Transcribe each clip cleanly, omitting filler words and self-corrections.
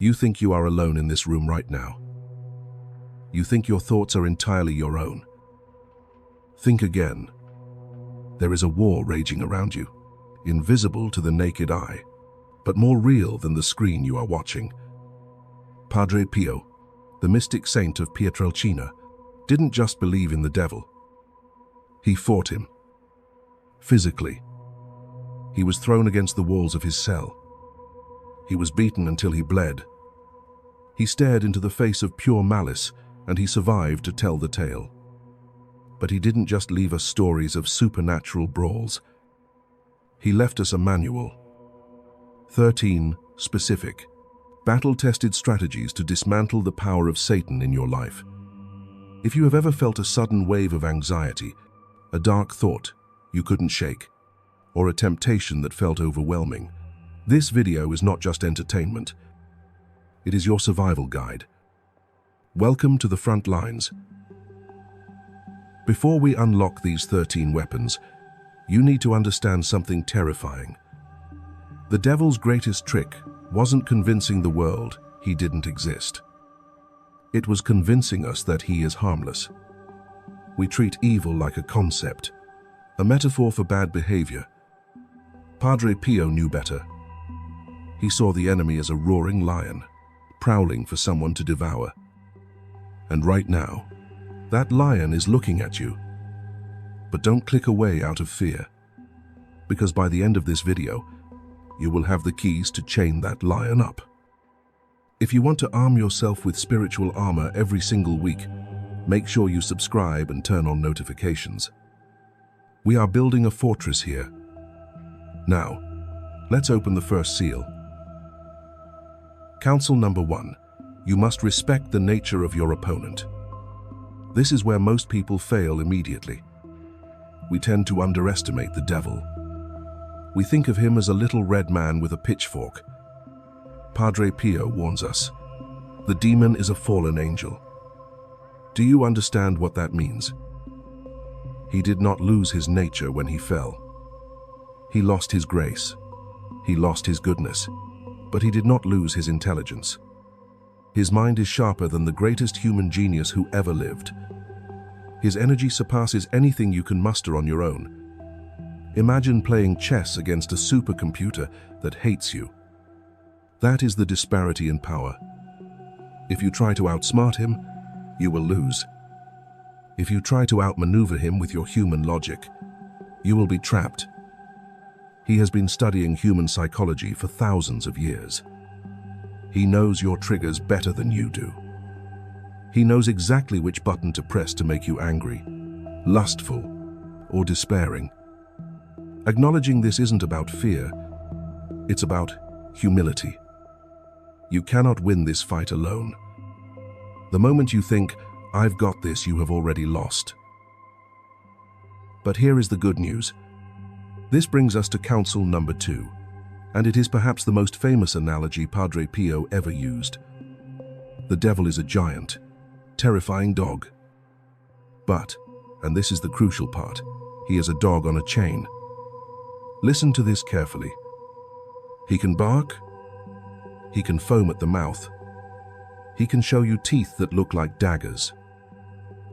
You think you are alone in this room right now. You think your thoughts are entirely your own. Think again. There is a war raging around you, invisible to the naked eye, but more real than the screen you are watching. Padre Pio, the mystic saint of Pietrelcina, didn't just believe in the devil. He fought him. Physically. He was thrown against the walls of his cell. He was beaten until he bled. He stared into the face of pure malice, and he survived to tell the tale. But he didn't just leave us stories of supernatural brawls. He left us a manual. 13 specific, battle-tested strategies to dismantle the power of Satan in your life. If you have ever felt a sudden wave of anxiety, a dark thought you couldn't shake, or a temptation that felt overwhelming, this video is not just entertainment. It is your survival guide. Welcome to the front lines. Before we unlock these 13 weapons, you need to understand something terrifying. The devil's greatest trick wasn't convincing the world he didn't exist. It was convincing us that he is harmless. We treat evil like a concept, a metaphor for bad behavior. Padre Pio knew better. He saw the enemy as a roaring lion, prowling for someone to devour. And right now, that lion is looking at you. But don't click away out of fear, because by the end of this video, you will have the keys to chain that lion up. If you want to arm yourself with spiritual armor every single week, make sure you subscribe and turn on notifications. We are building a fortress here. Now, let's open the first seal. Counsel number 1. You must respect the nature of your opponent. This is where most people fail immediately. We tend to underestimate the devil. We think of him as a little red man with a pitchfork. Padre Pio warns us, the demon is a fallen angel. Do you understand what that means? He did not lose his nature when he fell. He lost his grace. He lost his goodness. But he did not lose his intelligence. His mind is sharper than the greatest human genius who ever lived. His energy surpasses anything you can muster on your own. Imagine playing chess against a supercomputer that hates you. That is the disparity in power. If you try to outsmart him, you will lose. If you try to outmaneuver him with your human logic, you will be trapped. He has been studying human psychology for thousands of years. He knows your triggers better than you do. He knows exactly which button to press to make you angry, lustful, or despairing. Acknowledging this isn't about fear, it's about humility. You cannot win this fight alone. The moment you think, I've got this, you have already lost. But here is the good news. This brings us to counsel number 2, and it is perhaps the most famous analogy Padre Pio ever used. The devil is a giant, terrifying dog. But, and this is the crucial part, he is a dog on a chain. Listen to this carefully. He can bark. He can foam at the mouth. He can show you teeth that look like daggers.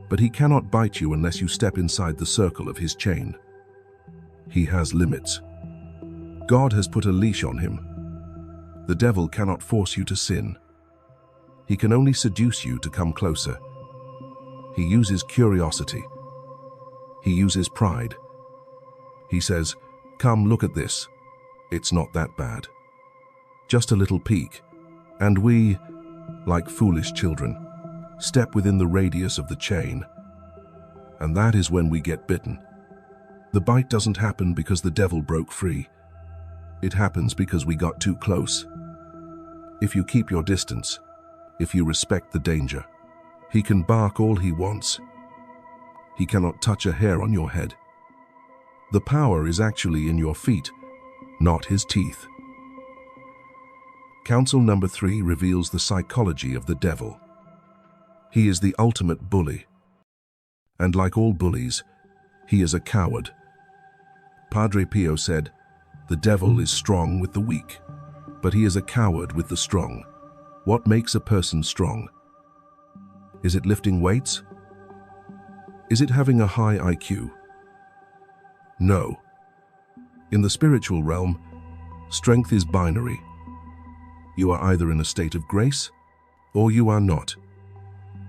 But he cannot bite you unless you step inside the circle of his chain. He has limits. God has put a leash on him. The devil cannot force you to sin. He can only seduce you to come closer. He uses curiosity. He uses pride. He says, "Come, look at this. It's not that bad." Just a little peek. And we, like foolish children, step within the radius of the chain. And that is when we get bitten. The bite doesn't happen because the devil broke free. It happens because we got too close. If you keep your distance, if you respect the danger, he can bark all he wants. He cannot touch a hair on your head. The power is actually in your feet, not his teeth. Counsel number 3 reveals the psychology of the devil. He is the ultimate bully. And like all bullies, he is a coward. Padre Pio said, "The devil is strong with the weak, but he is a coward with the strong." What makes a person strong? Is it lifting weights? Is it having a high IQ? No. In the spiritual realm, strength is binary. You are either in a state of grace or you are not.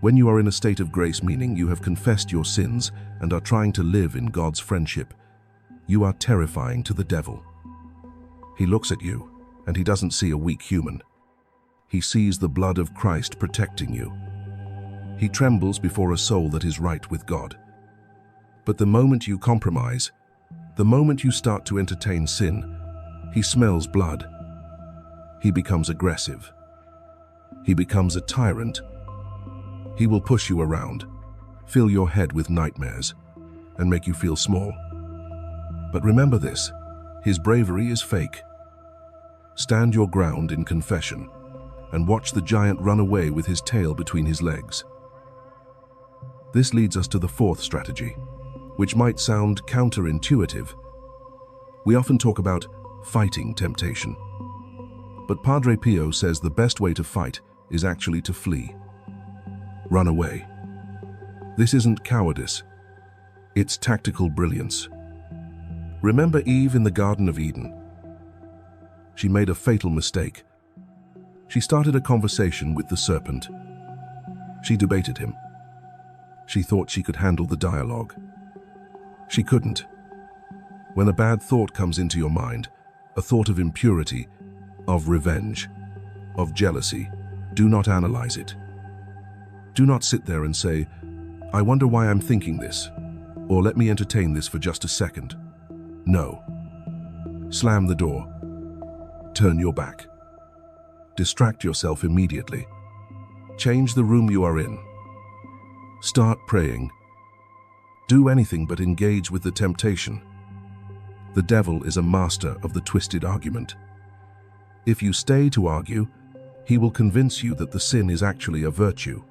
When you are in a state of grace, meaning you have confessed your sins and are trying to live in God's friendship, you are terrifying to the devil. He looks at you and he doesn't see a weak human. He sees the blood of Christ protecting you. He trembles before a soul that is right with God. But the moment you compromise, the moment you start to entertain sin, he smells blood. He becomes aggressive. He becomes a tyrant. He will push you around, fill your head with nightmares, and make you feel small. But remember this, his bravery is fake. Stand your ground in confession and watch the giant run away with his tail between his legs. This leads us to the fourth strategy, which might sound counterintuitive. We often talk about fighting temptation. But Padre Pio says the best way to fight is actually to flee. Run away. This isn't cowardice. It's tactical brilliance. Remember Eve in the Garden of Eden? She made a fatal mistake. She started a conversation with the serpent. She debated him. She thought she could handle the dialogue. She couldn't. When a bad thought comes into your mind, a thought of impurity, of revenge, of jealousy, do not analyze it. Do not sit there and say, I wonder why I'm thinking this, or let me entertain this for just a second. No. Slam the door. Turn your back. Distract yourself immediately. Change the room you are in. Start praying. Do anything but engage with the temptation. The devil is a master of the twisted argument. If you stay to argue, he will convince you that the sin is actually a virtue.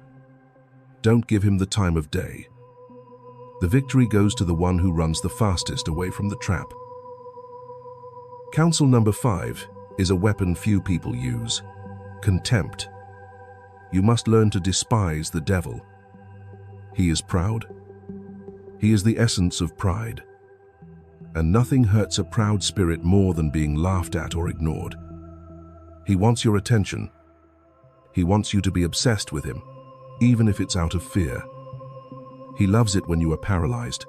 Don't give him the time of day. The victory goes to the one who runs the fastest away from the trap. Counsel number 5 is a weapon few people use: contempt. You must learn to despise the devil. He is proud. He is the essence of pride. And nothing hurts a proud spirit more than being laughed at or ignored. He wants your attention. He wants you to be obsessed with him, even if it's out of fear. He loves it when you are paralyzed,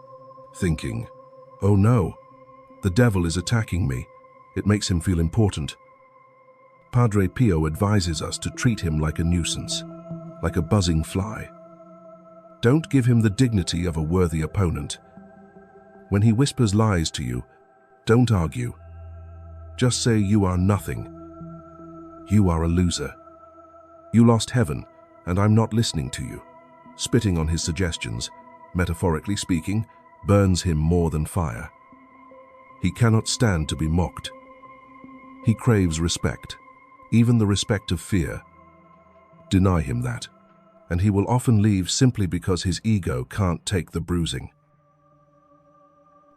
thinking, oh no, the devil is attacking me. It makes him feel important. Padre Pio advises us to treat him like a nuisance, like a buzzing fly. Don't give him the dignity of a worthy opponent. When he whispers lies to you, don't argue. Just say you are nothing. You are a loser. You lost heaven, and I'm not listening to you. Spitting on his suggestions, metaphorically speaking, burns him more than fire. He cannot stand to be mocked. He craves respect, even the respect of fear. Deny him that, and he will often leave simply because his ego can't take the bruising.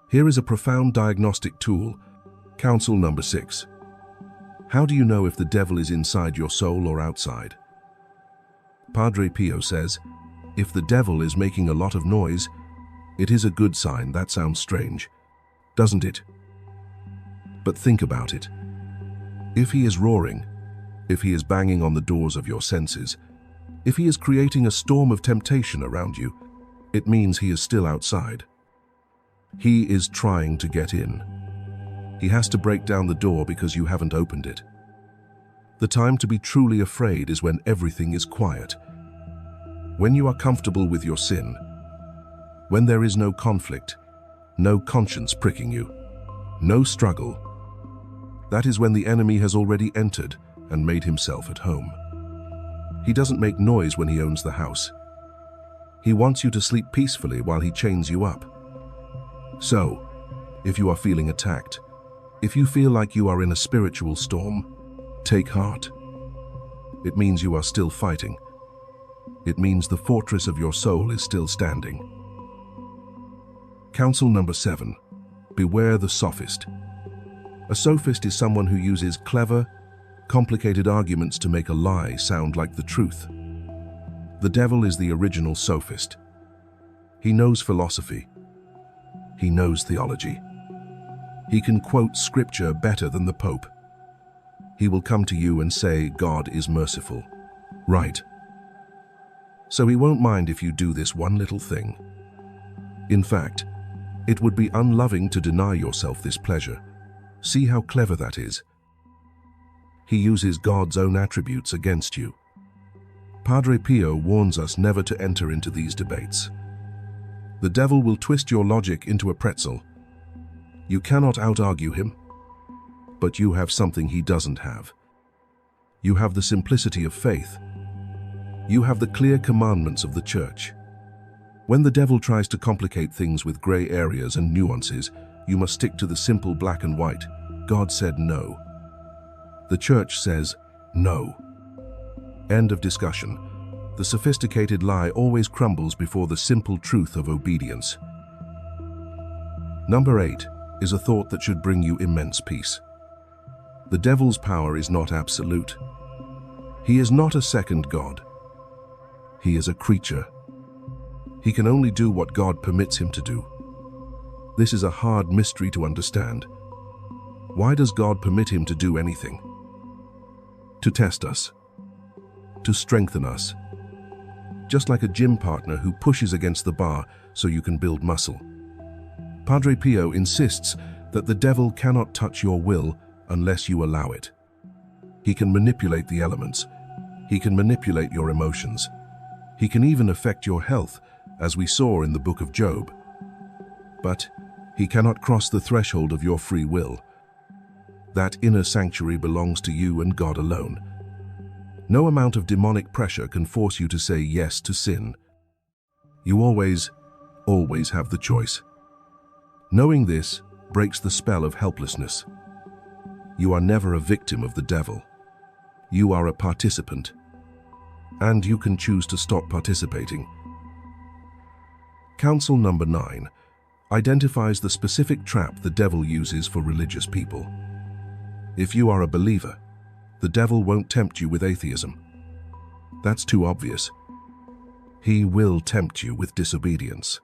Here is a profound diagnostic tool, counsel number 6. How do you know if the devil is inside your soul or outside? Padre Pio says, if the devil is making a lot of noise, it is a good sign. That sounds strange, doesn't it? But think about it. If he is roaring, if he is banging on the doors of your senses, if he is creating a storm of temptation around you, it means he is still outside. He is trying to get in. He has to break down the door because you haven't opened it. The time to be truly afraid is when everything is quiet. When you are comfortable with your sin, when there is no conflict, no conscience pricking you, no struggle, that is when the enemy has already entered and made himself at home. He doesn't make noise when he owns the house. He wants you to sleep peacefully while he chains you up. So, if you are feeling attacked, if you feel like you are in a spiritual storm, take heart. It means you are still fighting. It means the fortress of your soul is still standing. Counsel number 7. Beware the sophist. A sophist is someone who uses clever, complicated arguments to make a lie sound like the truth. The devil is the original sophist. He knows philosophy. He knows theology. He can quote scripture better than the Pope. He will come to you and say, God is merciful. Right. So he won't mind if you do this one little thing. In fact, it would be unloving to deny yourself this pleasure. See how clever that is. He uses God's own attributes against you. Padre Pio warns us never to enter into these debates. The devil will twist your logic into a pretzel. You cannot out-argue him, but you have something he doesn't have. You have the simplicity of faith. You have the clear commandments of the Church. When the devil tries to complicate things with gray areas and nuances, you must stick to the simple black and white. God said no. The Church says no. End of discussion. The sophisticated lie always crumbles before the simple truth of obedience. Number 8 is a thought that should bring you immense peace. The devil's power is not absolute. He is not a second God. He is a creature. He can only do what God permits him to do. This is a hard mystery to understand. Why does God permit him to do anything? To test us. To strengthen us. Just like a gym partner who pushes against the bar so you can build muscle. Padre Pio insists that the devil cannot touch your will unless you allow it. He can manipulate the elements. He can manipulate your emotions. He can even affect your health, as we saw in the book of Job. But he cannot cross the threshold of your free will. That inner sanctuary belongs to you and God alone. No amount of demonic pressure can force you to say yes to sin. You always have the choice. Knowing this breaks the spell of helplessness. You are never a victim of the devil. You are a participant. And you can choose to stop participating. Counsel number 9 identifies the specific trap the devil uses for religious people. If you are a believer, the devil won't tempt you with atheism. That's too obvious. He will tempt you with disobedience.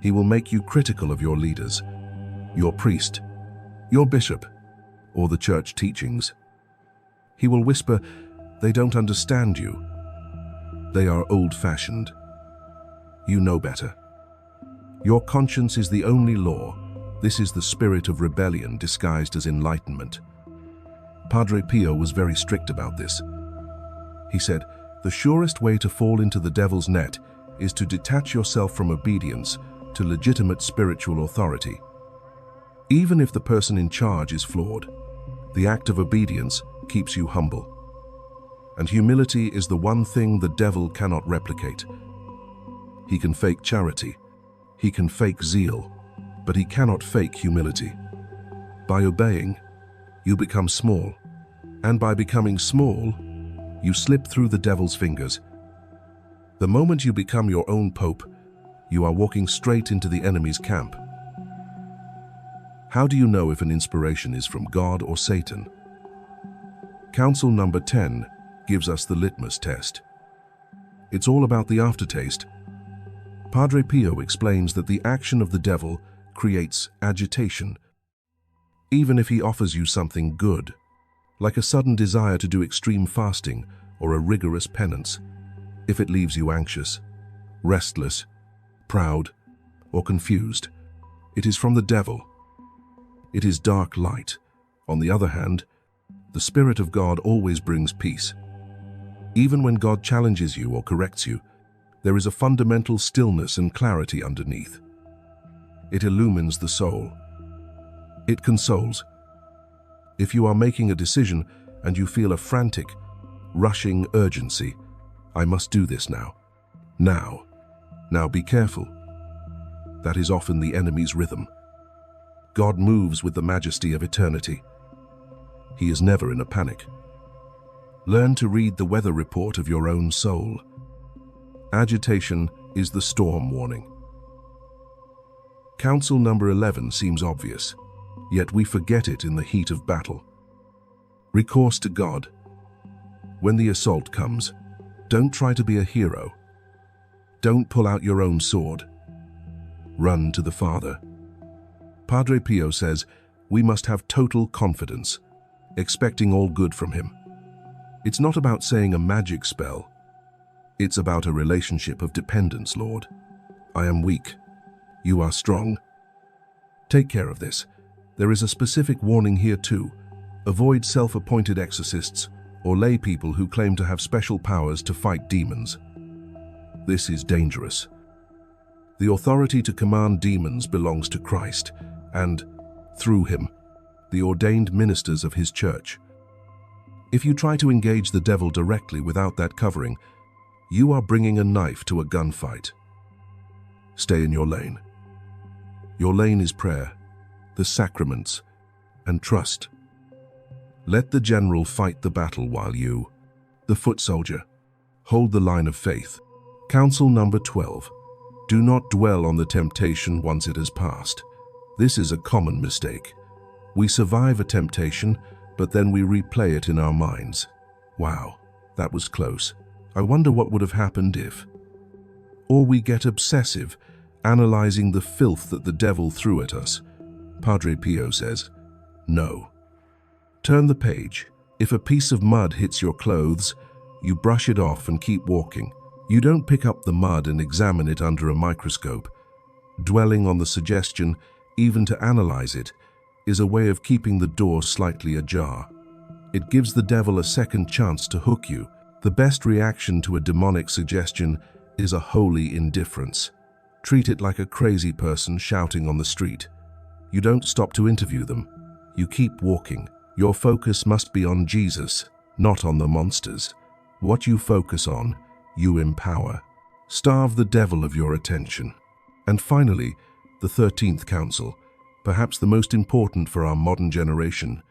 He will make you critical of your leaders, your priest, your bishop, or the church teachings. He will whisper, they don't understand you. They are old-fashioned. You know better. Your conscience is the only law. This is the spirit of rebellion disguised as enlightenment. Padre Pio was very strict about this. He said, the surest way to fall into the devil's net is to detach yourself from obedience to legitimate spiritual authority. Even if the person in charge is flawed, the act of obedience keeps you humble. And humility is the one thing the devil cannot replicate. He can fake charity, he can fake zeal, but he cannot fake humility. By obeying, you become small, and by becoming small, you slip through the devil's fingers. The moment you become your own pope, you are walking straight into the enemy's camp. How do you know if an inspiration is from God or Satan? Counsel number 10 gives us the litmus test. It's all about the aftertaste. Padre Pio explains that the action of the devil creates agitation, even if he offers you something good, like a sudden desire to do extreme fasting or a rigorous penance. If it leaves you anxious, restless, proud, or confused, it is from the devil. It is dark light. On the other hand, the Spirit of God always brings peace. Even when God challenges you or corrects you, there is a fundamental stillness and clarity underneath. It illumines the soul. It consoles. If you are making a decision and you feel a frantic, rushing urgency, I must do this now. Now be careful. That is often the enemy's rhythm. God moves with the majesty of eternity. He is never in a panic. Learn to read the weather report of your own soul. Agitation is the storm warning. Counsel number 11 seems obvious, yet we forget it in the heat of battle. Recourse to God. When the assault comes, don't try to be a hero. Don't pull out your own sword. Run to the Father. Padre Pio says we must have total confidence, expecting all good from him. It's not about saying a magic spell. It's about a relationship of dependence, Lord. I am weak. You are strong. Take care of this. There is a specific warning here too. Avoid self-appointed exorcists or lay people who claim to have special powers to fight demons. This is dangerous. The authority to command demons belongs to Christ and, through him, the ordained ministers of his church. If you try to engage the devil directly without that covering, you are bringing a knife to a gunfight. Stay in your lane. Your lane is prayer, the sacraments, and trust. Let the general fight the battle while you, the foot soldier, hold the line of faith. Counsel number 12. Do not dwell on the temptation once it has passed. This is a common mistake. We survive a temptation, but then we replay it in our minds. Wow, that was close. I wonder what would have happened if. Or we get obsessive, analyzing the filth that the devil threw at us. Padre Pio says, no. Turn the page. If a piece of mud hits your clothes, you brush it off and keep walking. You don't pick up the mud and examine it under a microscope. Dwelling on the suggestion, even to analyze it, is a way of keeping the door slightly ajar. It gives the devil a second chance to hook you. The best reaction to a demonic suggestion is a holy indifference. Treat it like a crazy person shouting on the street. You don't stop to interview them. You keep walking. Your focus must be on Jesus, not on the monsters. What you focus on, you empower. Starve the devil of your attention. And finally, the 13th counsel, perhaps the most important for our modern generation.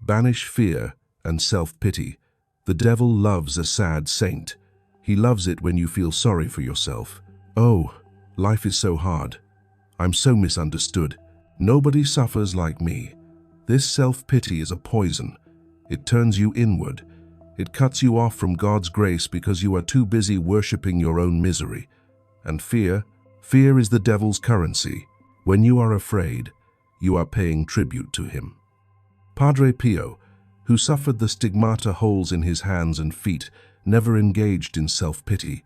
Banish fear and self-pity. The devil loves a sad saint. He loves it when you feel sorry for yourself. Oh, life is so hard. I'm so misunderstood. Nobody suffers like me. This self-pity is a poison. It turns you inward. It cuts you off from God's grace because you are too busy worshipping your own misery. And fear is the devil's currency. When you are afraid, you are paying tribute to him. Padre Pio, who suffered the stigmata holes in his hands and feet, never engaged in self-pity.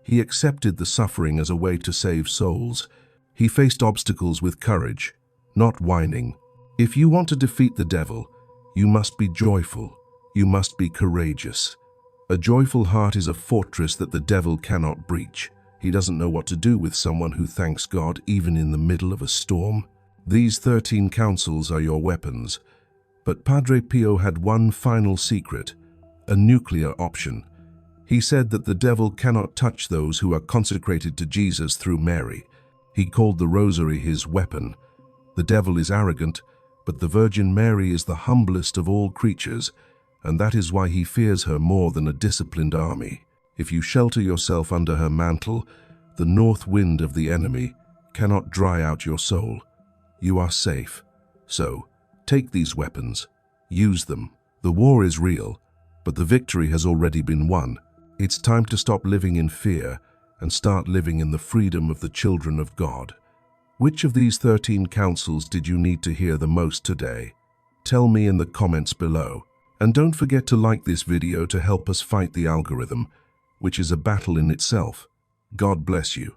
He accepted the suffering as a way to save souls. He faced obstacles with courage, not whining. If you want to defeat the devil, you must be joyful. You must be courageous. A joyful heart is a fortress that the devil cannot breach. He doesn't know what to do with someone who thanks God even in the middle of a storm. These 13 counsels are your weapons. But Padre Pio had one final secret, a nuclear option. He said that the devil cannot touch those who are consecrated to Jesus through Mary. He called the rosary his weapon. The devil is arrogant, but the Virgin Mary is the humblest of all creatures, and that is why he fears her more than a disciplined army. If you shelter yourself under her mantle, the north wind of the enemy cannot dry out your soul. You are safe. So, take these weapons. Use them. The war is real, but the victory has already been won. It's time to stop living in fear and start living in the freedom of the children of God. Which of these 13 counsels did you need to hear the most today? Tell me in the comments below. And don't forget to like this video to help us fight the algorithm, which is a battle in itself. God bless you.